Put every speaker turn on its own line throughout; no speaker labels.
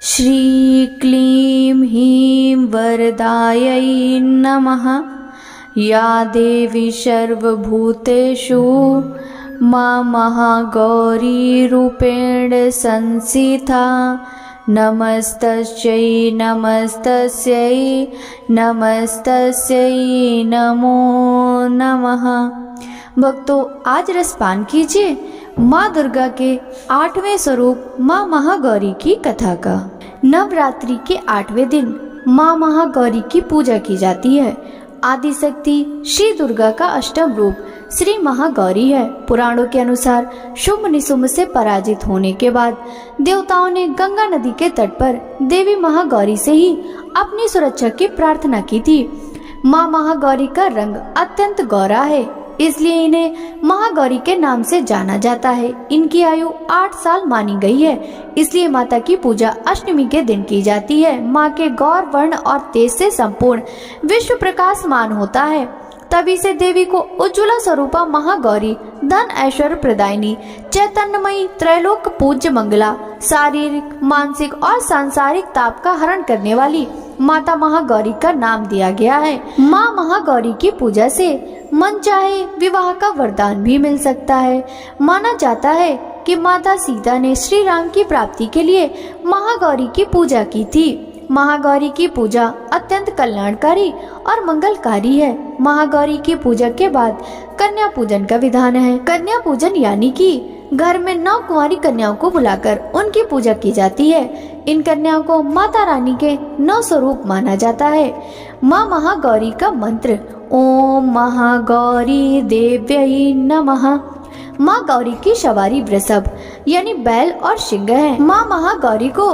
श्री क्लीं ह्रीं वरदायै नमः। या देवी सर्वभूतेषु मां महागौरी रूपेण संस्थिता। नमस्तस्यै नमस्तस्यै नमस्तस्यै नमो नमः। भक्तों, आज रसपान कीजिए माँ दुर्गा के 8वें स्वरूप माँ महागौरी की कथा का। नवरात्रि के 8वें दिन माँ महागौरी की पूजा की जाती है। आदि शक्ति श्री दुर्गा का अष्टम रूप श्री महागौरी है। पुराणों के अनुसार शुंभ निशुंभ से पराजित होने के बाद देवताओं ने गंगा नदी के तट पर देवी महागौरी से ही अपनी सुरक्षा की प्रार्थना की थी। माँ महागौरी का रंग अत्यंत गौरा है, इसलिए इन्हें महागौरी के नाम से जाना जाता है। इनकी आयु 8 साल मानी गई है, इसलिए माता की पूजा अष्टमी के दिन की जाती है। माँ के गौर वर्ण और तेज से संपूर्ण विश्व प्रकाशमान होता है, तभी से देवी को उज्ज्वला स्वरूपा महागौरी, धन ऐश्वर्य प्रदायिनी, चैतन्यमयी, त्रैलोक पूज्य मंगला, शारीरिक मानसिक और सांसारिक ताप का हरण करने वाली माता महागौरी का नाम दिया गया है। माँ महागौरी की पूजा से मन चाहे विवाह का वरदान भी मिल सकता है। माना जाता है कि माता सीता ने श्री राम की प्राप्ति के लिए महागौरी की पूजा की थी। महागौरी की पूजा अत्यंत कल्याणकारी और मंगलकारी है। महागौरी की पूजा के बाद कन्या पूजन का विधान है। कन्या पूजन यानी कि घर में 9 कुंवारी कन्याओं को बुलाकर उनकी पूजा की जाती है। इन कन्याओं को माता रानी के 9 स्वरूप माना जाता है। माँ महागौरी का मंत्र ओम महागौरी देव्यै नमः। माँ गौरी की सवारी वृषभ यानी बैल और सिंह है। माँ महागौरी को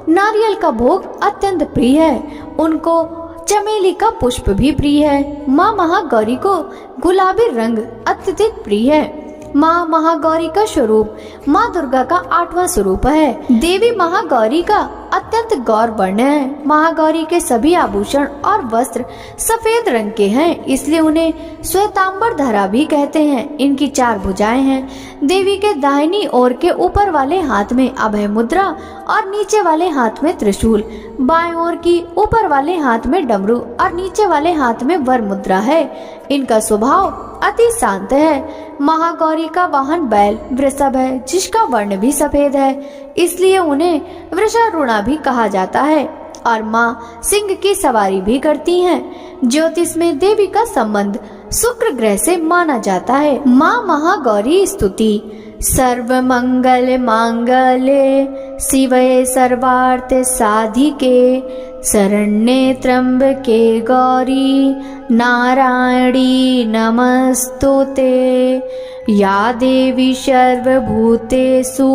नारियल का भोग अत्यंत प्रिय है। उनको चमेली का पुष्प भी प्रिय है। माँ महागौरी को गुलाबी रंग अत्यधिक प्रिय है। माँ महागौरी का स्वरूप माँ दुर्गा का 8वां स्वरूप है। देवी महागौरी का अत्यंत गौर वर्ण है। महागौरी के सभी आभूषण और वस्त्र सफेद रंग के हैं, इसलिए उन्हें श्वेतांबर धरा भी कहते हैं। इनकी 4 भुजाएं हैं। देवी के दाहिनी ओर के ऊपर वाले हाथ में अभय मुद्रा और नीचे वाले हाथ में त्रिशूल, बाएं ओर की ऊपर वाले हाथ में डमरू और नीचे वाले हाथ में वर मुद्रा है। इनका स्वभाव अति शांत है। महागौरी का वाहन बैल वृषभ है, जिसका वर्ण भी सफेद है, इसलिए उन्हें वृषारूढ़ा भी कहा जाता है। और माँ सिंह की सवारी भी करती हैं। ज्योतिष में देवी का संबंध शुक्र ग्रह से माना जाता है। माँ महागौरी स्तुति सर्वमंगल मांगल्ये शिवे सर्वार्थ साधिके शरण्ये त्र्यंबके गौरी नारायणी नमस्तुते। या देवी सर्वभूतेषु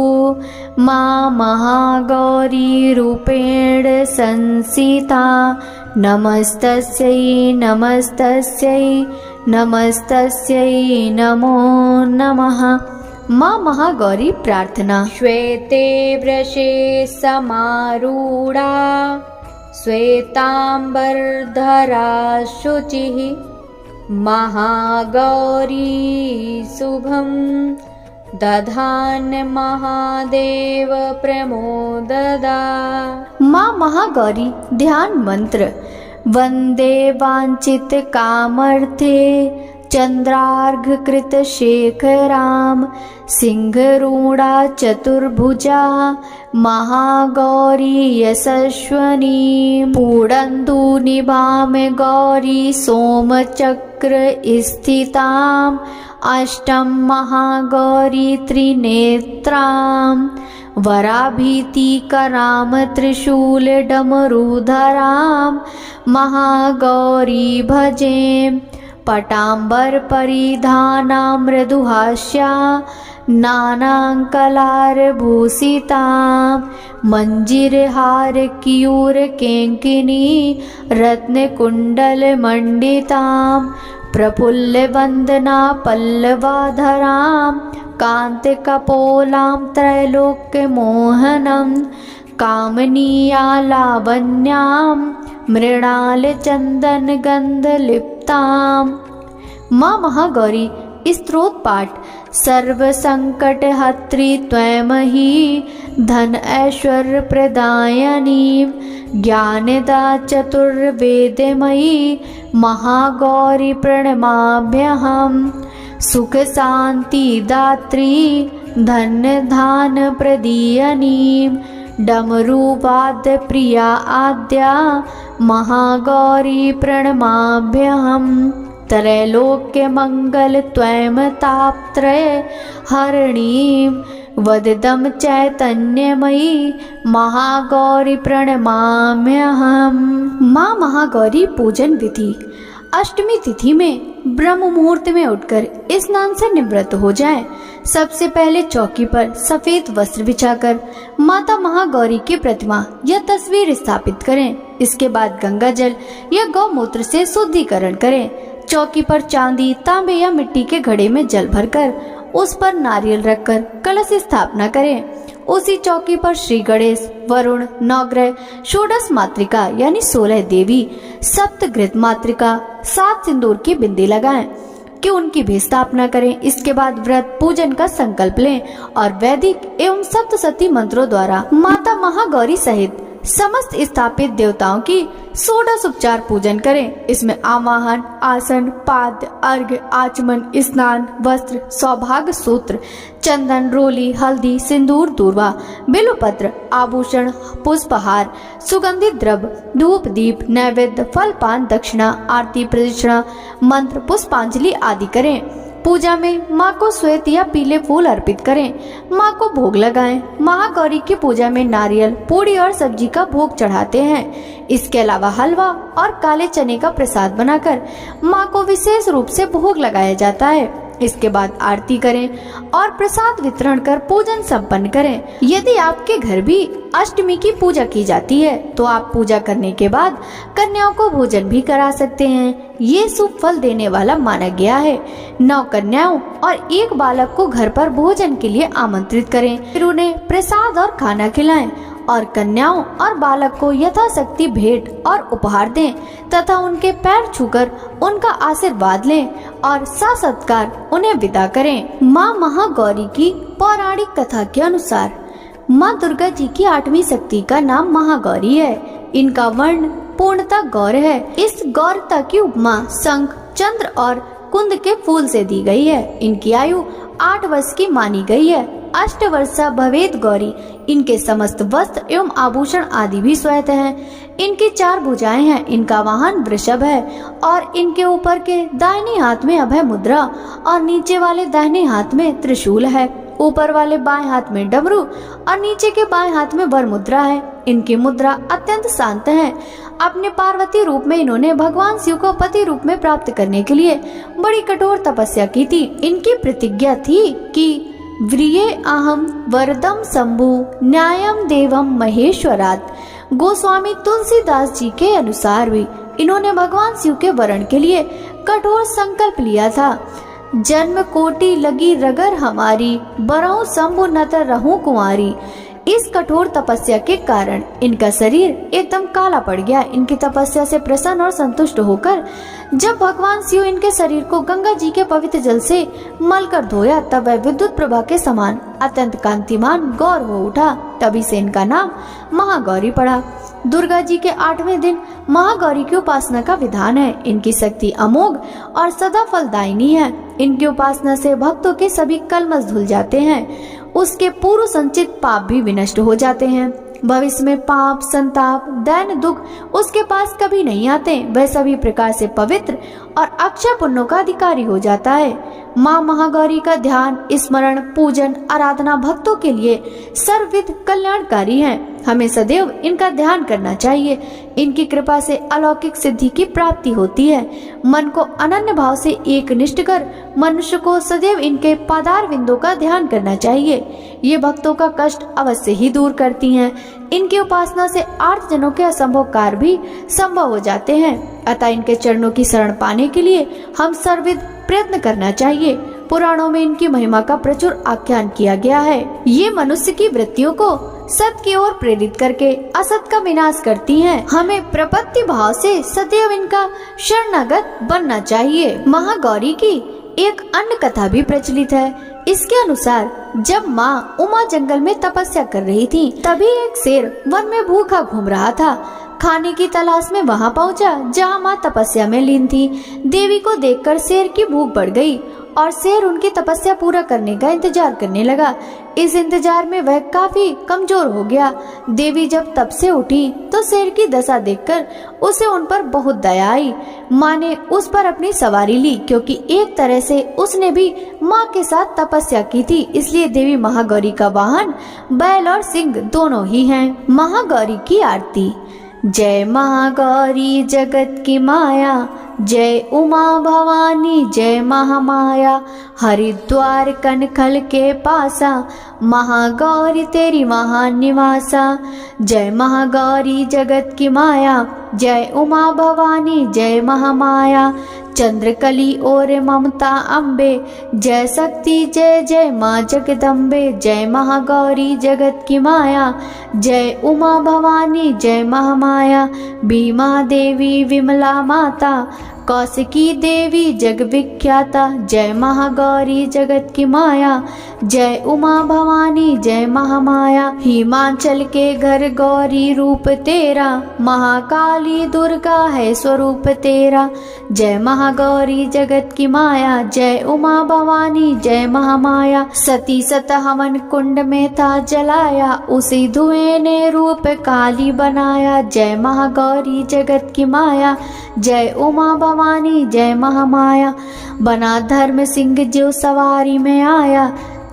मां महागौरी रूपेण संस्थिता। नमस्तस्यै नमस्तस्यै नमस्तस्यै नमो नमः। माँ महागौरी प्रार्थना। श्वेते वृषे समारूढ़ा श्वेतांबरधरा शुचिः महागौरी शुभं दधान महादेव प्रमोददा। माँ महागौरी ध्यान मंत्र। वंदे वांछित कामर्थे चंद्रार्घ कृत शेखराम सिंहरूढ़ा चतुर्भुजा महागौरी यशस्वनी। पूर्णन्दु निभाम गौरी सोमचक्र स्थिताम अष्टम महागौरी त्रिनेत्राम वराभीति कराम त्रिशूल डमरूधराम महागौरी भजे। पटांबर परिधाना मृदुहास्या नानांकलार भूषिता मंजीर हार कियूर केंकिनी रत्न कुंडल मंडिता प्रफुल्ल वंदना पल्लवाधराम कांत कपोलाम त्रैलोक्य मोहनम कामनीया लावण्याम मृणाल चंदन गंध लिप्ताम। माँ महागौरी स्तोत्र पाठ। सर्व संकट हत्री त्वमहि धन ऐश्वर्य प्रदायनी ज्ञानदा चतुर्वेदमयी महागौरी प्रणमाम्यहम्। सुख शांति दात्री धन्य धान प्रदीयनी डमरुवाद्य प्रिया आद्या महागौरी प्रणमाम्यहम्। त्रैलोक्य मंगल त्वं तापत्रय हरिणी वददम चैतन्यमयी महागौरी प्रणमाम्यहम्। माँ महागौरी पूजन विधि। अष्टमी तिथि में ब्रह्म मुहूर्त में उठकर स्नान से निवृत्त हो जाएं। सबसे पहले चौकी पर सफेद वस्त्र बिछाकर माता महागौरी की प्रतिमा या तस्वीर स्थापित करें। इसके बाद गंगा जल या गौमूत्र से शुद्धिकरण करें। चौकी पर चांदी, तांबे या मिट्टी के घड़े में जल भरकर उस पर नारियल रखकर कलश स्थापना करें। उसी चौकी पर श्री गणेश, वरुण, नवग्रह, षोडश मातृका यानी 16 देवी, सप्तघृत मातृका, 7 सिंदूर की बिंदी लगाएं कि उनकी भी स्थापना करें। इसके बाद व्रत पूजन का संकल्प लें और वैदिक एवं सप्तशती मंत्रों द्वारा माता महागौरी सहित समस्त स्थापित देवताओं की 16 उपचार पूजन करें। इसमें आवाहन, आसन, पाद्य, अर्घ्य, आचमन, स्नान, वस्त्र, सौभाग्य सूत्र, चंदन, रोली, हल्दी, सिंदूर, दूर्वा, बिल्वपत्र, आभूषण, पुष्पहार, सुगंधित द्रव्य, धूप, दीप, नैवेद्य, फल, पान, दक्षिणा, आरती, प्रदक्षिणा, मंत्र, पुष्पांजलि आदि करें। पूजा में माँ को श्वेत या पीले फूल अर्पित करें। माँ को भोग लगाएं। महागौरी की पूजा में नारियल, पूड़ी और सब्जी का भोग चढ़ाते हैं। इसके अलावा हलवा और काले चने का प्रसाद बनाकर माँ को विशेष रूप से भोग लगाया जाता है। इसके बाद आरती करें और प्रसाद वितरण कर पूजन संपन्न करें। यदि आपके घर भी अष्टमी की पूजा की जाती है तो आप पूजा करने के बाद कन्याओं को भोजन भी करा सकते हैं। ये शुभ फल देने वाला माना गया है। 9 कन्याओं और 1 बालक को घर पर भोजन के लिए आमंत्रित करें, फिर उन्हें प्रसाद और खाना खिलाएं और कन्याओं और बालक को यथाशक्ति भेंट और उपहार दें तथा उनके पैर छूकर उनका आशीर्वाद लें और सत्कार उन्हें विदा करें। माँ महागौरी की पौराणिक कथा के अनुसार माँ दुर्गा जी की 8वीं शक्ति का नाम महागौरी है। इनका वर्ण पूर्णता गौर है। इस गौरता की उपमा शंख, चंद्र और कुंद के फूल से दी गई है। इनकी आयु 8 वर्ष की मानी गई है। अष्टवर्षा भवेद गौरी। इनके समस्त वस्त्र एवं आभूषण आदि भी श्वेत हैं। इनकी 4 भुजाएं हैं। इनका वाहन वृषभ है और इनके ऊपर के दाहिने हाथ में अभय मुद्रा और नीचे वाले दाहिने हाथ में त्रिशूल है। ऊपर वाले बाएं हाथ में डमरू और नीचे के बाएं हाथ में वर मुद्रा है। इनकी मुद्रा अत्यंत शांत है। अपने पार्वती रूप में इन्होंने भगवान शिव को पति रूप में प्राप्त करने के लिए बड़ी कठोर तपस्या की थी। इनकी प्रतिज्ञा थी कि व्रिये अहम वरदम शंभु न्यायम देवम महेश्वरात्। गोस्वामी तुलसीदास जी के अनुसार भी इन्होंने भगवान शिव के वरण के लिए कठोर संकल्प लिया था। जन्म कोटि लगी रगर हमारी, बरहु शंभु नत रहूं कुंवारी। इस कठोर तपस्या के कारण इनका शरीर एकदम काला पड़ गया। इनकी तपस्या से प्रसन्न और संतुष्ट होकर जब भगवान शिव इनके शरीर को गंगा जी के पवित्र जल से मलकर धोया तब वह विद्युत प्रभा के समान अत्यंत कांतिमान गौर हो उठा। तभी से इनका नाम महागौरी पड़ा। दुर्गा जी के 8वें दिन महागौरी की उपासना का विधान है। इनकी शक्ति अमोघ और सदा फलदायिनी है। इनकी उपासना से भक्तों के सभी कलमश धुल जाते हैं। उसके पूर्व संचित पाप भी विनष्ट हो जाते हैं। भविष्य में पाप, संताप, दैन्य दुख उसके पास कभी नहीं आते। वह सभी प्रकार से पवित्र और अक्षय पुण्यों का अधिकारी हो जाता है। माँ महागौरी का ध्यान, स्मरण, पूजन, आराधना भक्तों के लिए सर्वविध कल्याणकारी है। हमें सदैव इनका ध्यान करना चाहिए। इनकी कृपा से अलौकिक सिद्धि की प्राप्ति होती है। मन को अनन्य भाव से एक निष्ठ कर मनुष्य को सदैव इनके पादार बिंदु का ध्यान करना चाहिए। ये भक्तों का कष्ट अवश्य ही दूर करती हैं। इनकी उपासना से 8 जनों के असंभव कार्य भी संभव हो जाते हैं। अतः इनके चरणों की शरण पाने के लिए हम सर्वविध प्रयत्न करना चाहिए। पुराणों में इनकी महिमा का प्रचुर आख्यान किया गया है। ये मनुष्य की वृत्तियों को सत की ओर प्रेरित करके असत का विनाश करती हैं। हमें प्रपत्ति भाव से सदैव इनका शरणागत बनना चाहिए। महागौरी की एक अन्य कथा भी प्रचलित है। इसके अनुसार जब माँ उमा जंगल में तपस्या कर रही थी, तभी एक शेर वन में भूखा घूम रहा था। खाने की तलाश में वहां पहुंचा जहां माँ तपस्या में लीन थी। देवी को देखकर शेर की भूख बढ़ गई और शेर उनकी तपस्या पूरा करने का इंतजार करने लगा। इस इंतजार में वह काफी कमजोर हो गया। देवी जब तप से उठी तो शेर की दशा देखकर उसे उन पर बहुत दया आई। माँ ने उस पर अपनी सवारी ली, क्योंकि एक तरह से उसने भी माँ के साथ तपस्या की थी। इसलिए देवी महागौरी का वाहन बैल और सिंह दोनों ही हैं। महागौरी की आरती। जय महागौरी जगत की माया, जय उमा भवानी जय महामाया। हरिद्वार कनखल के पासा, महागौरी तेरी महान निवासा। जय महागौरी जगत की माया, जय उमा भवानी जय महामाया। चंद्रकली और ममता अम्बे, जय शक्ति जय जय माँ जगदम्बे। जय महागौरी जगत की माया, जय उमा भवानी जय महामाया। भीमा देवी विमला माता, कौशिकी देवी जग विख्याता। जय महागौरी जगत की माया, जय उमा भवानी जय महामाया। हिमाचल के घर गौरी रूप तेरा, महाकाली दुर्गा है स्वरूप तेरा। जय महागौरी जगत की माया, जय उमा भवानी जय महामाया। सती सत हवन कुंड में था जलाया, उसी धुएं ने रूप काली बनाया। जय महागौरी जगत की माया, जय उमा भवानी जय महामाया। बना धर्म सिंह जो सवारी में आया,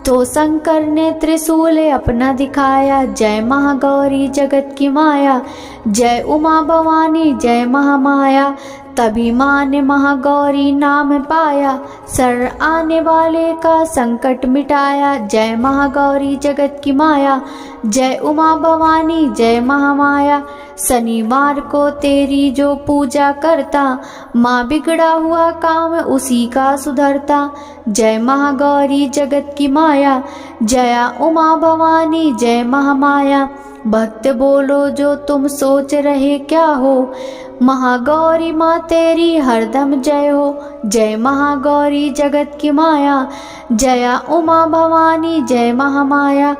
तो शंकर ने त्रिशूल अपना दिखाया। जय महागौरी जगत की माया, जय उमा भवानी जय महामाया। तभी माँ ने महागौरी नाम पाया, शरण आने वाले का संकट मिटाया। जय महागौरी जगत की माया, जय उमा भवानी जय महामाया। शनिवार को तेरी जो पूजा करता, माँ बिगड़ा हुआ काम उसी का सुधरता। जय महागौरी जगत की माया, जया उमा भवानी जय महामाया। भक्त बोलो जो तुम सोच रहे क्या हो, महागौरी माँ तेरी हरदम जय हो। जय महागौरी जगत की माया, जया उमा भवानी जय महामाया।